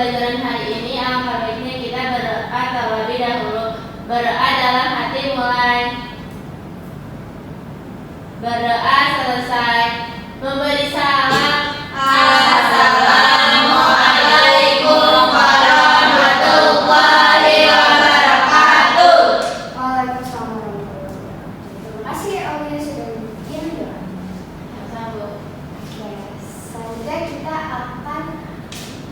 pembelajaran hari ini, alangkah baiknya kita berdoa terlebih dahulu. Berdoa dalam hati mulai. Berdoa selesai. Memberi salam. Assalamualaikum warahmatullahi wabarakatuh. Waalaikumsalam. Terima kasih Aulia sudah bikin doa. Oke, selanjutnya kita akan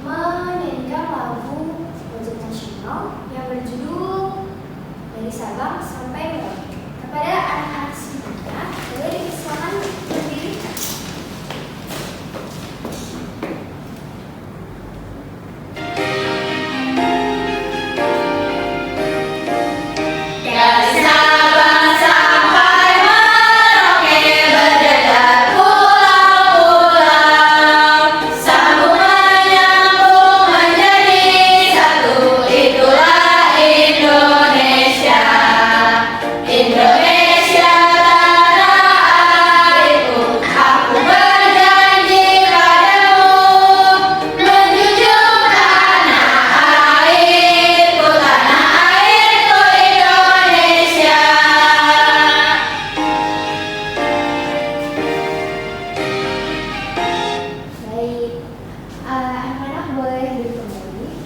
menyanyikan lagu Wajib Nasional yang berjudul Dari Sabang Sampai Merauke. Kepada anak-anak semuanya, boleh dipersilakan berdiri. Dari Sabang sampai Merauke berdekat pulau-pulau, sambung menyambung menjadi satu, itulah Indonesia. Indonesia tanah airku, aku berjanji padamu, menjunjung tanah airku Indonesia. Baik, anak-anak boleh duduk kembali.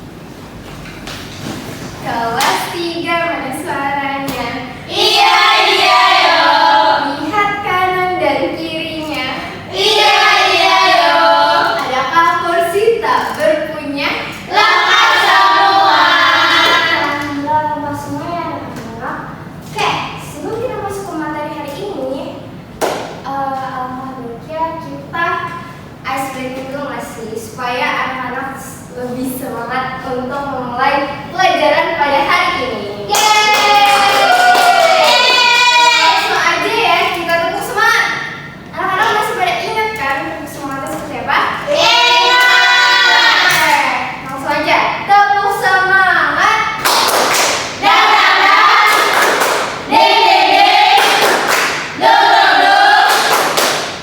Kelas 3, mana suaranya? Iya, iya, yo. Lihat kanan dan kirinya. Iya, iya, yo. Adakah kursi tak berpunya? Lengkap semua. Alhamdulillah lengkap semua ya anak-anak. Oke, sebelum kita masuk ke materi hari ini, alangkah baiknya kita ice breaking dulu nggak sih, supaya anak-anak lebih semangat untuk memulai pelajaran pada hari ini. Langsung aja ya, kita tepuk semangat. Anak-anak masih pada ingat kan tepuk semangatnya seperti apa? Oke, langsung aja. Tepuk semangat. Dang, dang, dang. Ding, ding, ding. Dung, dung, dung.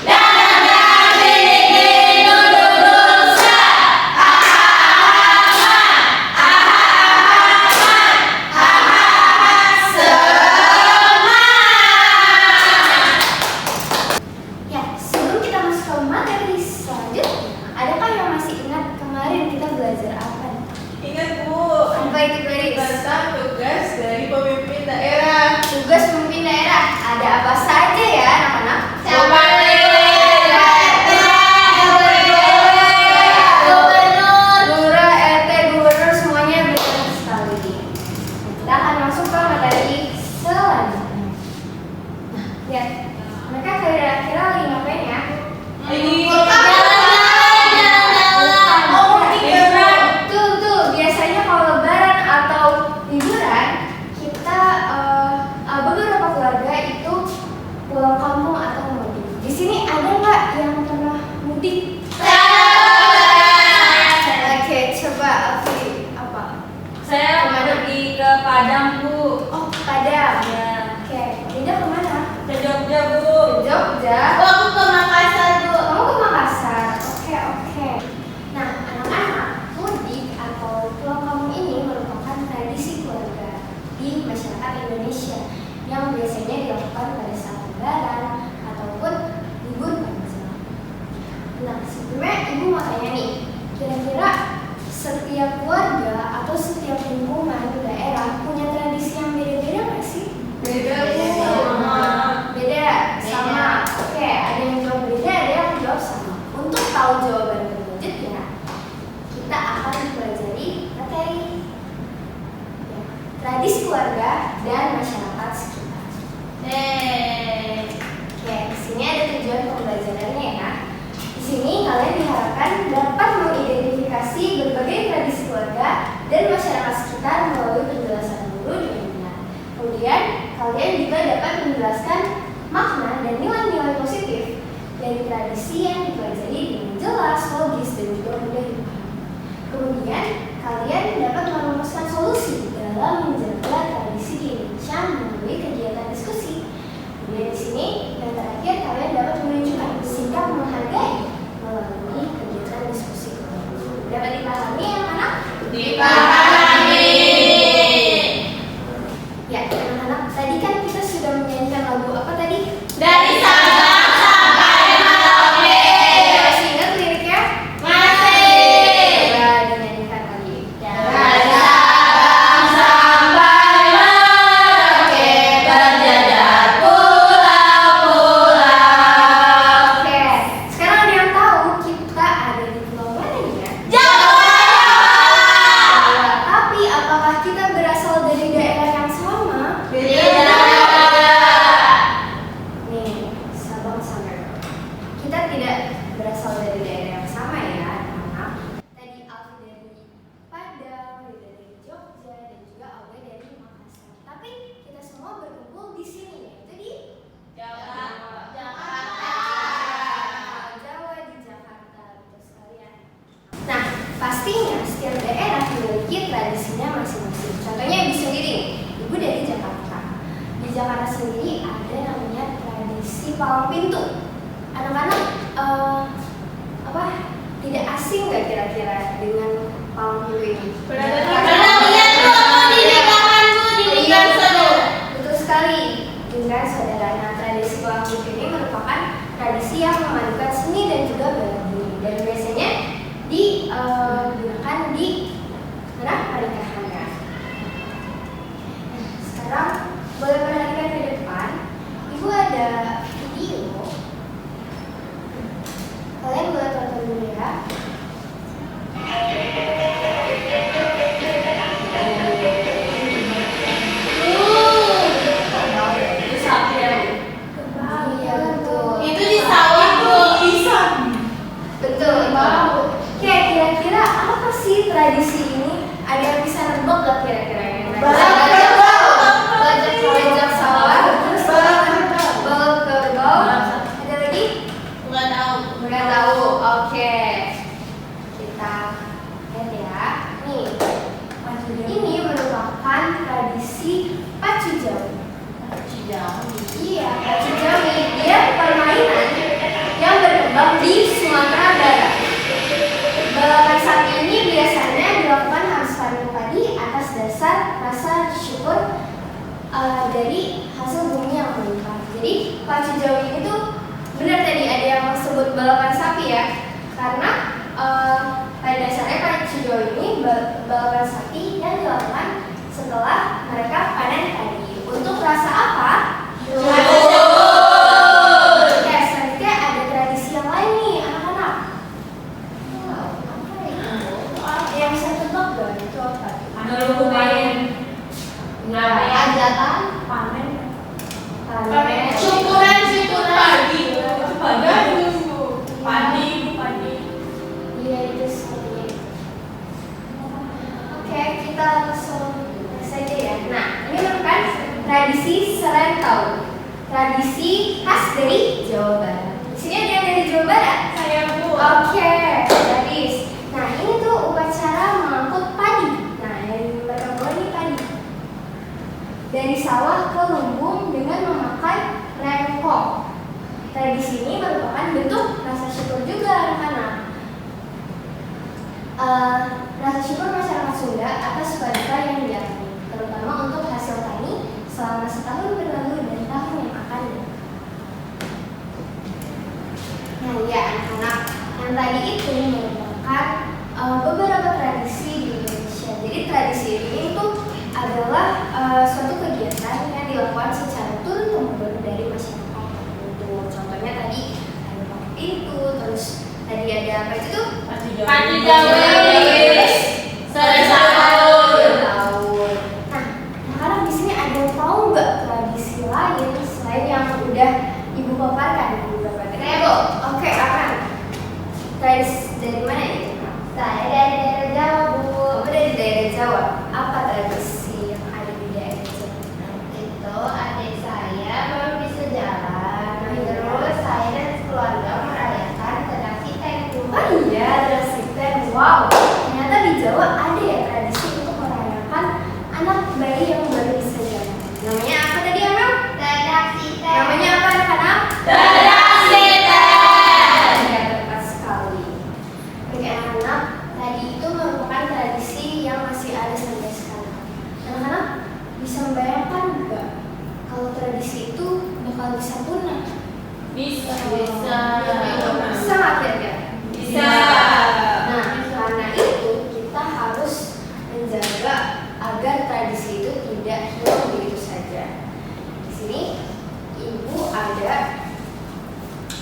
Dang, dang, dang. Ding, ding, ding. Dung, dung, dung. Sa. Ya, sebelum kita masuk ke materi selanjutnya, adakah yang masih ingat kemarin kita belajar apa? Ingat Bu, Apa itu Gladys? tentang tugas dari pemimpin daerah. Tugas pemimpin daerah. Ada apa saja ya anak-anak? Lurah, RT, gubernur, semuanya benar sekali. Kita akan masuk ke materi selanjutnya. Nah, lihat. Mereka kira-kira lagi ngapain ya? Tuh, biasanya kalau lebaran atau liburan, kita beberapa keluarga itu pulang kampung atau mudik. Di sini ada nggak yang pernah mudik? Oke, coba Alfi, apa? Saya pergi ke Padang, Bu. Oh, Padang. Ya. Oke, Linda kemana? Ke Jogja, Bu. Ke Jogja. Aku ke Makassar, Bu. Kamu ke Makassar. Oke. Nah, anak-anak, mudik atau pulang kampung ini merupakan tradisi keluarga di masyarakat Indonesia yang biasanya dilakukan pada saat lebaran ataupun libur panjang. Nah, sebelumnya ibu mau tanya nih, kira-kira setiap keluarga atau setiap lingkungan daerah punya tradisi yang beda-beda nggak sih? Beda, Bu. Beda, sama. Oke, ada yang jawab beda, ada yang jawab sama. Untuk tahu jawaban berikutnya, kita akan mempelajari materi ya, tradisi keluarga dan masyarakat sekitar. Oke, di sini ada tujuan pembelajarannya ya. Di sini kalian diharapkan dapat mengidentifikasi berbagai tradisi keluarga dan masyarakat sekitar melalui penjelasan guru dengan benar. Kemudian kalian juga dapat menjelaskan makna dan nilai-nilai positif dari tradisi yang dipelajari dengan jelas, logis, dan juga mudah dipahami. Kemudian kalian dapat merumuskan solusi dalam menjaga tradisi di Indonesia melalui kegiatan diskusi. Kemudian di sini yang terakhir kalian dapat menunjukkan sikap menghargai melalui kegiatan diskusi. Dapat dipahami anak-anak? Dipahami. Ya, anak-anak, tadi kan kita sudah menyanyikan lagu apa tadi? Dari Sabang sampai Merauke. Masih ingat liriknya? Masih. Coba dinyanyikan lagi. Dari Sabang sampai Merauke, berjajar pulau-pulau. Oke, sekarang ada yang tahu kita ada di pulau mana nih ya? Jawa. Tapi apakah kita berasal dari daerah yang sama? Tidak. Nih, Sabang sampai Merauke. Kita tidak berasal dari daerah yang sama ya, anak-anak. Tadi aku dari Padang, dari Jogja, dan juga aku dari Makassar. Tapi kita semua berkumpul di sini, yaitu di Jawa. Jawa di Jakarta, betul sekali ya. Nah, pastinya setiap daerah memiliki tradisinya masing-masing. Contohnya Ibu sendiri, Ibu dari Jakarta. Di Jakarta sendiri ada namanya tradisi palang pintu. Anak-anak, tidak asing nggak kira-kira dengan palang pintu ini? Pernah lihat tuh aku di nikahan tuh, di nikahan seru. Betul sekali, dengan saudara. Nah, tradisi palang pintu ini merupakan tradisi yang memadukan seni dan juga bela diri, dan biasanya digunakan di mana pernikahannya. Nah, sekarang boleh perhatikan ke depan, Ibu ada video. Kalian boleh tonton dulu ya. Itu sapi ya, Bu? Iya betul. Itu di sawah tuh. Betul. Oke, kira-kira apa sih tradisi ini? Ada yang bisa nebak gak kira-kira ini? Bajak sawah, terus balap kerbau. Ada lagi? Nggak tahu. Nggak tahu. Oke, kita lihat ya. Nih, ini merupakan tradisi pacu jawi. Iya, pacu jawi. Dia permainan yang berkembang di Sumatera Barat. Balapan sapi ini biasanya dilakukan habis panen padi atas dasar rasa syukur dari hasil bumi yang melimpah. Jadi pacu jawi ini tuh benar tadi ada yang sebut balapan sapi ya, karena pada dasarnya pacu jawi ini balapan sapi yang dilakukan setelah mereka panen padi. Untuk rasa apa? Oke, selanjutnya ada tradisi yang lain nih anak-anak. Apa itu? Yang bisa tebak gak itu apa? Hajatan, panen. Syukuran padi. Iya itu seperti itu. Oke, kita langsung saja ya. Nah, ini merupakan tradisi serentau. Tradisi khas dari Jawa Barat. Di sini ada yang dari Jawa Barat? Saya, Bu. Oke, gadis. Nah, ini tuh upacara mengangkut padi. Nah, yang mereka bawa ini padi. Dari sawah ke lumbung dengan memakai rengkok. Tradisi ini merupakan bentuk rasa syukur juga anak-anak. Rasa syukur masyarakat Sunda atas sukacita yang dialami, terutama untuk hasil tani selama setahun berlalu dan tahun yang akan datang. Nah ya anak-anak, yang tadi itu merupakan beberapa tradisi di Indonesia. Jadi tradisi ini tuh adalah suatu kegiatan yang dilakukan secara turun-temurun dari masyarakat tertentu. Contohnya tadi ada pakai pintu, terus tadi ada apa itu tuh? Pacu jawi. Sore sahur. Nah, sekarang di sini ada yang tahu nggak tradisi lain selain yang udah ibu paparkan? Oke, akan. Tradisi dari mana itu? Saya dari daerah Jawa, Bu. Dari daerah Jawa. Apa tradisi yang ada di daerah Jawa? Itu adik saya baru bisa jalan, terus saya dan keluarga merayakan tradisi Tengku. Oh iya, tradisi Tengku. Wow, ternyata di Jawa ada ya tradisi untuk merayakan anak bayi yang baru bisa jalan. Namanya apa tadi, Amel? Tradisi Tengku. Namanya apa anak-anak? Tradisi Tengku. Ya, tepat sekali. Oke anak-anak, tadi itu merupakan tradisi yang tradisi itu tidak hilang begitu saja. Di sini Ibu ada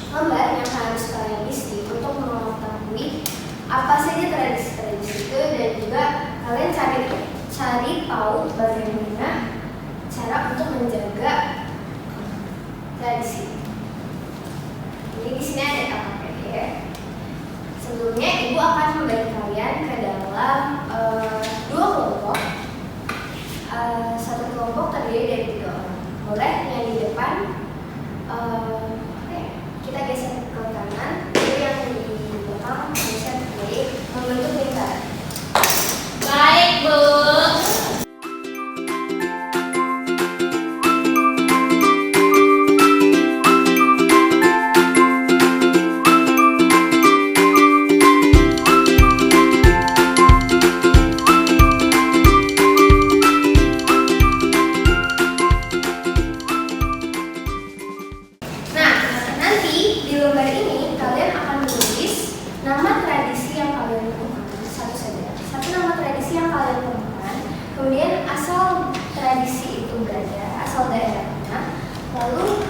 gambar yang harus kalian isi untuk mengetahui apa saja tradisi-tradisi itu, dan juga kalian cari tahu bagaimana cara untuk menjaga tradisi. Jadi di sini ada KKPD. Sebelumnya Ibu akan membagi kalian ke dalam dua kelompok. Satu kelompok terdiri dari 3 orang. Boleh yang di depan kita geser ke kanan, jadi yang di belakang geser ke kiri membentuk lingkaran. Baik, Bu. Kemudian asal tradisi itu berada, asal daerahnya, lalu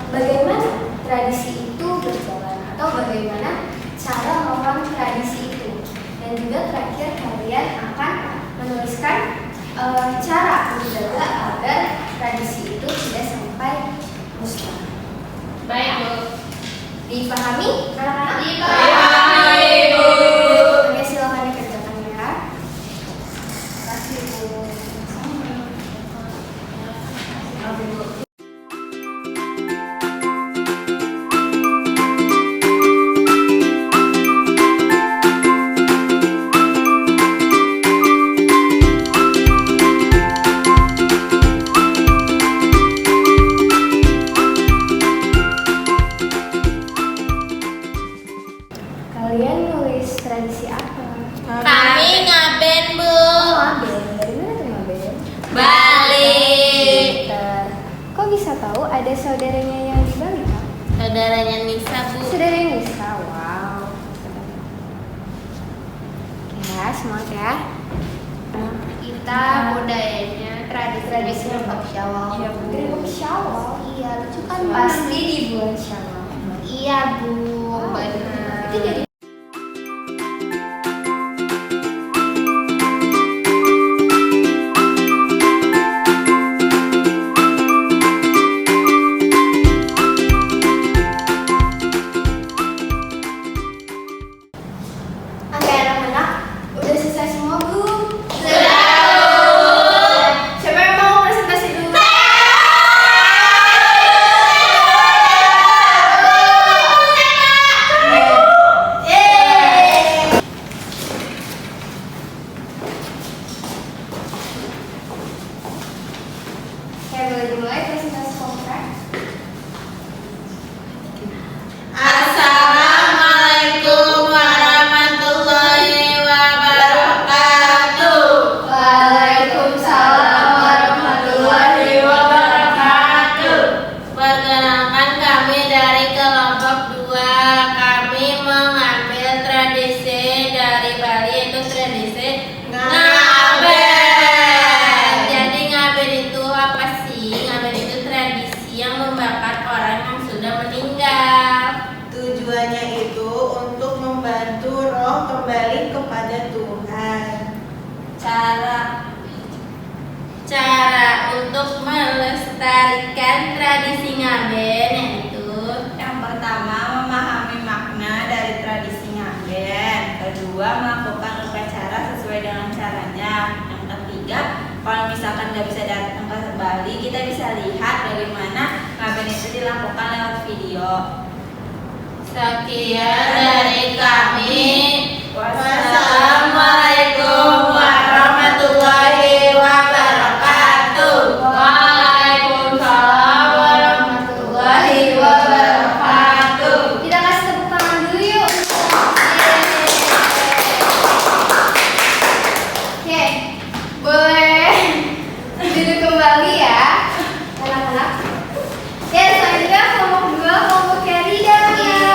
bagaimana tradisi itu berjalan atau bagaimana cara melakukan tradisi itu, dan juga terakhir kalian akan menuliskan cara menjaga agar tradisi itu tidak sampai musnah. Baik, Bu. Dipahami, anak-anak? Dipahami, Bu. Oke, silakan dikerjakan ya. Kalian nulis tradisi apa? Kami ngaben, Bu. Ngaben. Dari mana tuh ngaben? Bali. Pintar. Kok bisa tahu ada saudaranya yang di Bali, Kak? Saudaranya Nisa, Bu. Saudara Nisa, wow. Ya, semangat ya. Kita budayanya tradisi Rembak Syawal. Iya, Bu. Rembak Syawal. Iya, lucu kan? Pasti di bulan Syawal. Iya, Bu. Benar. Itu jadi Oke, anak-anak, udah selesai semua belum? Siapa yang mau presentasi dulu? Oke, boleh dimulai presentasi komplek. Assalamualaikum warahmatullahi wabarakatuh. Waalaikumsalam warahmatullahi wabarakatuh. Perkenalkan, kami dari kelompok 2. Kami mengambil tradisi dari Bali, yaitu tradisi ngaben. Jadi ngaben itu apa sih? Ngaben itu tradisi yang membakar orang yang sudah meninggal. Tujuannya itu untuk membantu roh kembali kepada Tuhan. Cara untuk melestarikan tradisi ngaben yaitu Yang pertama, memahami makna dari tradisi ngaben. Kedua, melakukan upacara sesuai dengan caranya. Yang ketiga, kalau misalkan nggak bisa datang ke Bali, kita bisa lihat bagaimana ngaben itu dilakukan lewat video. sekian dari kami. Wassalamualaikum warahmatullahi wabarakatuh. Waalaikumsalam warahmatullahi wabarakatuh. Kita kasih tepuk tangan dulu yuk. Oke, boleh duduk kembali ya, anak-anak. Ya, selanjutnya kelompok 2, kelompok Carry dan Mia.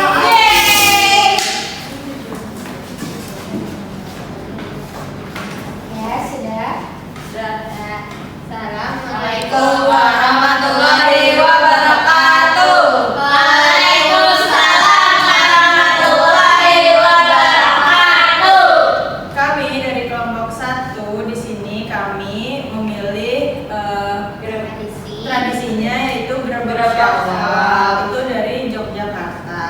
warahmatullahi wabarakatuh. Waalaikumsalam warahmatullahi wabarakatuh. Kami dari kelompok 1 di sini kami memilih tradisinya yaitu Grebek Syawal. Itu dari Yogyakarta.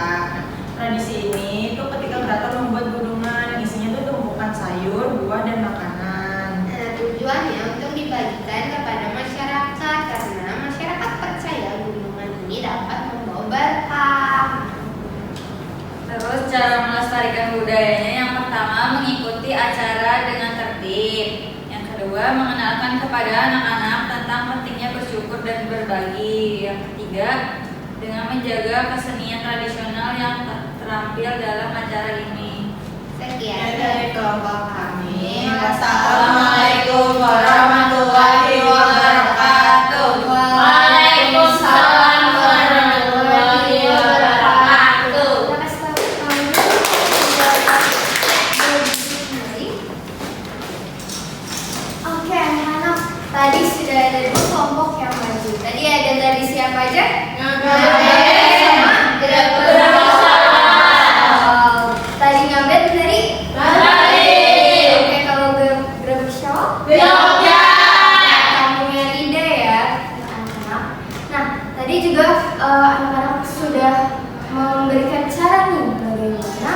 Tradisi ini itu ketika keraton membuat gunungan yang isinya itu tumpukan sayur, buah dan makanan. Nah, tujuannya untuk dibagikan kepada masyarakat karena masyarakat percaya gunungan ini dapat membawa berkah. Terus cara melestarikan budayanya, yang pertama mengikuti acara dengan tertib. Yang kedua mengenalkan kepada anak-anak tentang pentingnya bersyukur dan berbagi. Yang ketiga dengan menjaga kesenian tradisional yang terampil dalam acara ini. Sekian Dari kelompok kami. Wassalamualaikum warahmatullahi wabarakatuh. Waalaikumsalam warahmatullahi wabarakatuh. Kita kasih tahu kami Oke, anak-anak, tadi sudah ada 2 kelompok yang maju. Tadi ada tradisi apa aja? Ngaben Sama Grebek Syawal. Tadi ngaben dari? Bali. Oke, kalau Grebek Syawal? Jogja. Kampungnya Rida ya, anak-anak. Nah, tadi juga anak-anak sudah memberikan cara nih bagaimana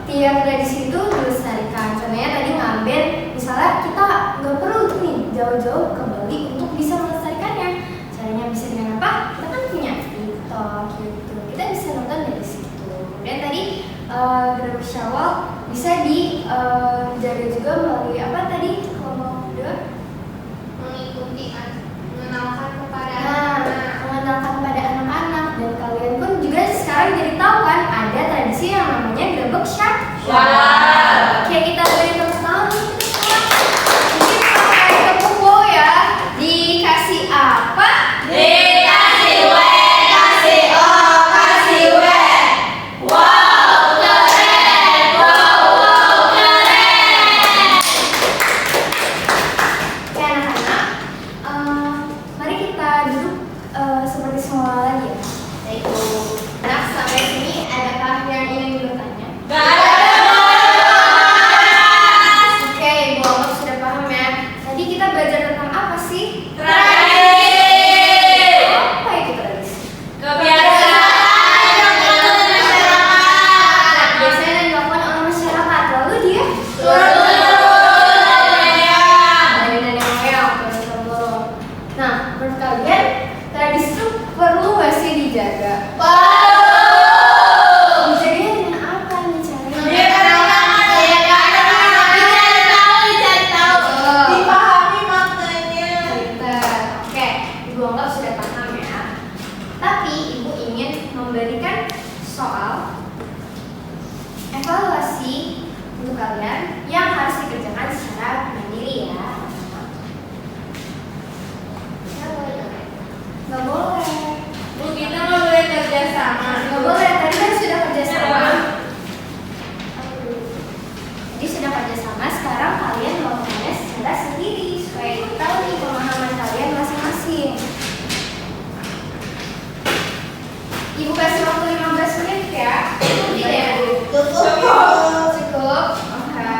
tiap tradisi itu dilestarikan. Contohnya tadi ngaben, misalnya kita nggak perlu tuh nih jauh-jauh ke Bali untuk bisa melestarikannya. Caranya bisa dengan apa? Kita kan punya TikTok gitu. Kita bisa nonton dari situ. Kemudian tadi Grebek Syawal bisa dijaga juga melalui apa tadi kelompok 2? mengikuti mengenalkan kepada Nah, mengenalkan pada anak-anak, dan kalian pun juga sekarang jadi tahu kan ada tradisi yang namanya Grebek Syawal. Oke, kita beri tepuk tangan nih. Mungkin pakai tepuk wow ya. Dikasih apa? Dikasih W, kasih O, kasih W. Wow, keren. Wow, keren. Oke anak-anak, mari kita duduk seperti semula lagi ya. Nah, sampai sini adakah yang ingin bertanya? Gak ada. Oke, Ibu Amok sudah paham ya. Tadi kita belajar tentang apa sih? Tradisi. Apa itu tradisi? Kebiasaan yang dilakukan masyarakat. Biasanya yang dilakukan oleh masyarakat. Lalu dia Turun-temurun dari nenek. dari nenek moyang turun-temurun. Nah, menurut kalian tradisi itu perlu nggak sih dijaga? Dijaganya dengan apa nih caranya? Oh. Dipahami maknanya. Pintar. Oke, Ibu anggap sudah paham ya. Tapi Ibu ingin memberikan soal evaluasi untuk kalian yang harus dikerjakan secara mandiri ya. Nggak boleh. Bu, kita nggak boleh kerja sama. Nggak boleh. Tadi kan sudah kerja sama. Jadi sudah kerja sama. Sekarang kalian melakukannya secara sendiri supaya Ibu tahu nih pemahaman kalian masing-masing. Ibu kasih waktu 15 menit ya. Tidak ya, Bu? Cukup. Oke.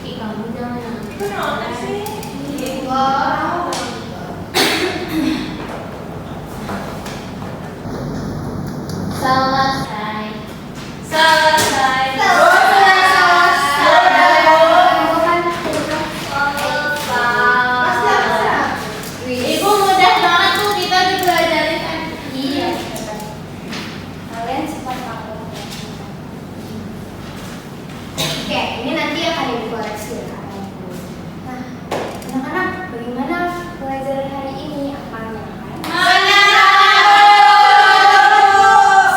Ih, kamu jangan. Kenapa sih? Wow. Selesai. Selesai. Ibu mudah banget tuh, kita dipelajarin tadi. Iya. Kalian cepat tahu. Oke, ini nanti akan dikoreksi ya. Nah, anak-anak, bagaimana pelajaran hari ini? Apanya?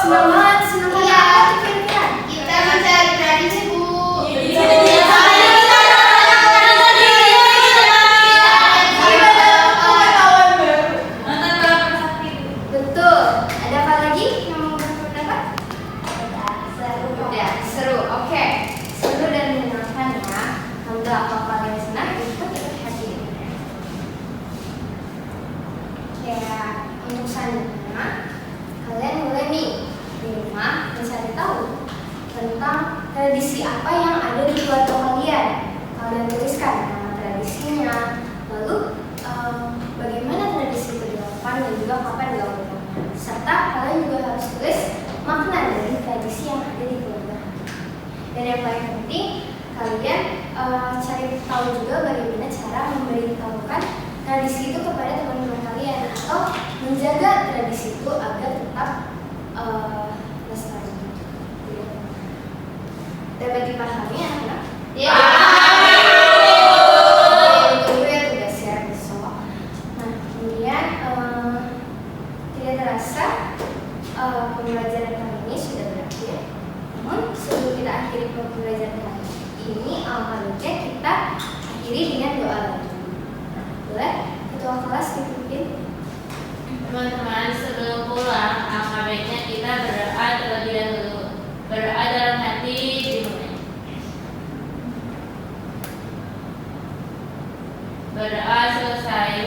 Senang banget, senang banget. Iya. Apa tuh kira-kira? kita mencari tradisi Bu. Betul. Ada apa lagi yang mau berpendapat? Udah, seru. Oke. Seru dan menyenangkan ya. Alhamdulillah. apa yang ada di keluarga kalian. Kalian tuliskan nama tradisinya, lalu bagaimana tradisi itu dilakukan dan juga kapan dilakukan. Serta kalian juga harus tulis makna dari tradisi yang ada di keluarga. Dan yang paling penting, kalian cari tahu juga bagaimana cara memberitahukan tradisi itu kepada teman-teman kalian atau menjaga tradisi itu agar tetap lestari. Dapat dipahami anak-anak? Ya. Itu ya tugasnya besok. Nah, kemudian tidak terasa pembelajaran kali ini sudah berakhir. Namun sebelum kita akhiri pembelajaran kali ini, alhamdulillah kita akhiri dengan doa lagi. Boleh? Ketua kelas dipimpin. Teman-teman, sebelum pulang, alangkah baiknya kita berdoa terlebih dahulu. Berdoa dalam hati dimulai. Berdoa selesai,